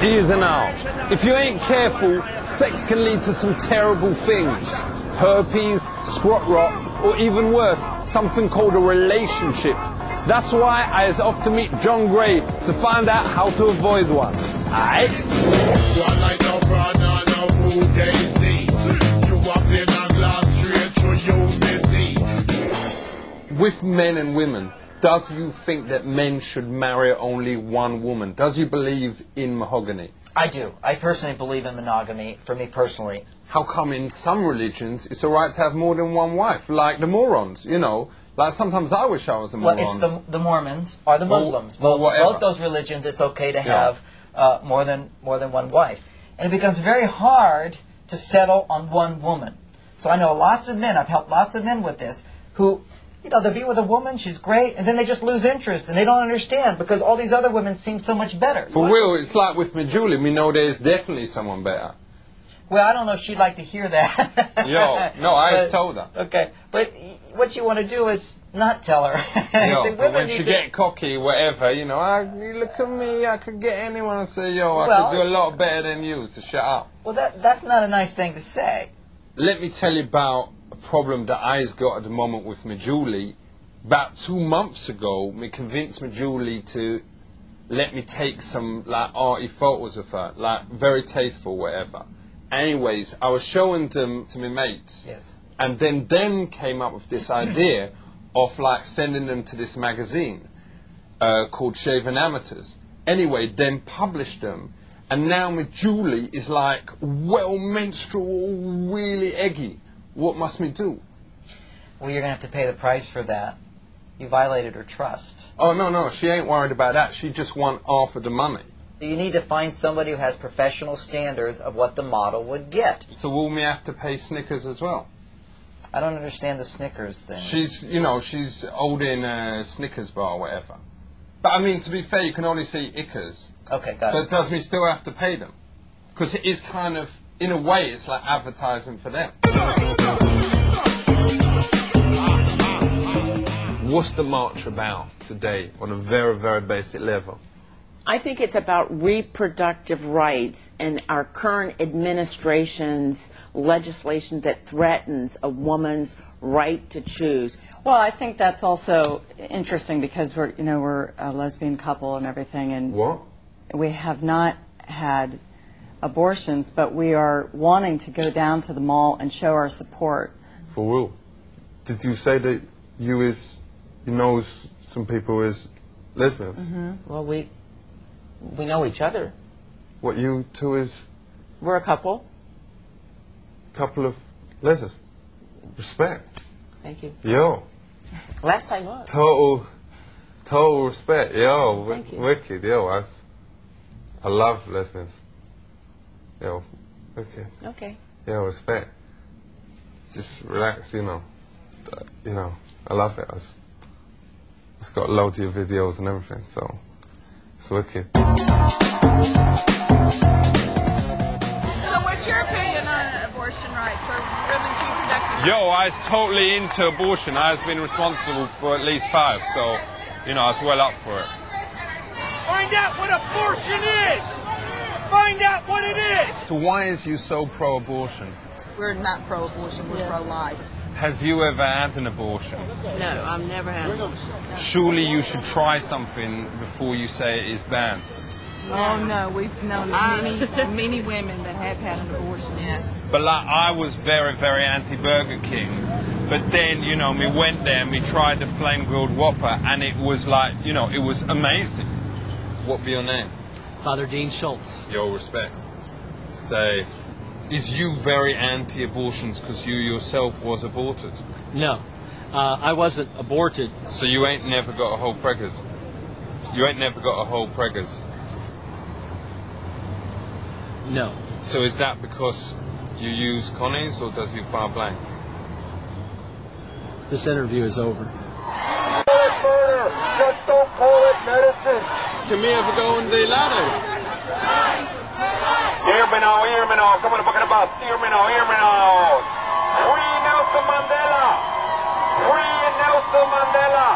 Easy now. If you ain't careful, sex can lead to some terrible things. Herpes, squat rot, or even worse, something called a relationship. That's why I as often meet John Gray to find out how to avoid one. Aight? With men and women, does you think that men should marry only one woman? Does you believe in mahogany? I do. I personally believe in monogamy, for me personally. How come in some religions it's alright to have more than one wife? Like the Morons, you know. Like sometimes I wish I was a moron. Well, it's the Mormons or the Muslims. Whatever. Both those religions, it's okay to have more than one wife. And it becomes very hard to settle on one woman. So I know lots of men, I've helped lots of men with this, who, you know, they'll be with a woman, she's great, and then they just lose interest, and they don't understand, because all these other women seem so much better. For real, it's like with me, Julie, we know there's definitely someone better. Well, I don't know if she'd like to hear that. Yo, no, I told her. Okay, but what you want to do is not tell her. Yo, but when she get cocky, whatever, you know, you look at me, I could get anyone and say, yo, I could do a lot better than you, so shut up. Well, that's not a nice thing to say. Let me tell you about a problem that I's got at the moment with me Julie. About 2 months ago, me convinced me Julie to let me take some like arty photos of her, like very tasteful, whatever. Anyways, I was showing them to my mates. Yes. And then them came up with this idea of like sending them to this magazine called Shaven Amateurs. Anyway, then published them. And now my Julie is like well menstrual, really eggy. What must me do? Well, you're going to have to pay the price for that. You violated her trust. Oh, no, she ain't worried about that. She just want half of the money. You need to find somebody who has professional standards of what the model would get. So will me have to pay Snickers as well? I don't understand the Snickers thing. She's, you know, she's holding a Snickers bar or whatever. But I mean, to be fair, you can only say Ickers. Okay, got it. But does me still have to pay them? Because it is kind of, in a way, it's like advertising for them. What's the march about today on a very, very basic level? I think it's about reproductive rights and our current administration's legislation that threatens a woman's right to choose. Well, I think that's also interesting because we're a lesbian couple and everything, and what? We have not had abortions, but we are wanting to go down to the mall and show our support. For real? Did you say that you know some people is lesbians? Mm-hmm. Well, we know each other. What, you two is? We're a couple. Couple of lesbians. Respect. Thank you. Yo. Last time was. Total respect. Yo, Thank you. Wicked. Yo, I love lesbians. Yo, okay. Okay. Yo, respect. Just relax, you know. I love it. It's got loads of videos and everything, so it's wicked. So what's your opinion on abortion rights or women's reproductive rights? Yo, I was totally into abortion. I has been responsible for at least 5, so, you know, I was well up for it. Find out what abortion is! Find out what it is! So why is you so pro-abortion? We're not pro-abortion, we're pro-life. Has you ever had an abortion? No, I've never had an abortion. Surely you should try something before you say it is banned. Oh no, we've known many women that have had an abortion. Yes. But like, I was very, very anti-Burger King. But then, you know, we went there and we tried the flame-grilled Whopper, and it was like, you know, it was amazing. What be your name? Father Dean Schultz. Yo, respect. Say, is you very anti-abortions because you yourself was aborted? No, I wasn't aborted. So you ain't never got a whole preggers? You ain't never got a whole preggers? No. So is that because you use connies or does you fire blanks? This interview is over. Murder! Just don't call it medicine! Can we ever go on the ladder? Hear me now, come on the back of the bus. Hear me now. Free Nelson Mandela! Free Nelson Mandela!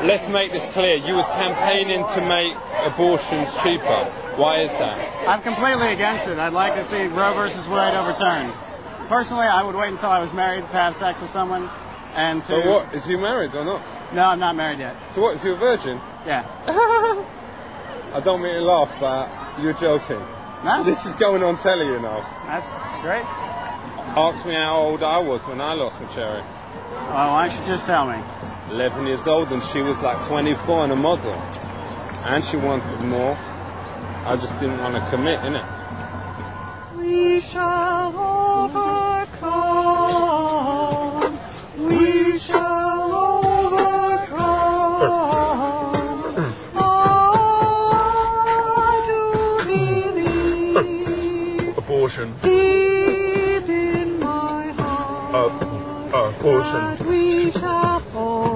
Let's make this clear. You was campaigning to make abortion's cheaper. Why is that? I'm completely against it. I'd like to see Roe versus Wade overturned. Personally, I would wait until I was married to have sex with someone, and to. But what? Is you married or not? No, I'm not married yet. So what? Is you a virgin? Yeah. I don't mean to laugh, but you're joking. No. This is going on telly, you know. That's great. Ask me how old I was when I lost my cherry. Well, why don't you just tell me? 11 years old, and she was like 24 and a model. And she wanted more. I just didn't want to commit, innit? We shall overcome. We shall overcome. I do believe. Abortion. Deep in my heart. Abortion. That we shall overcome.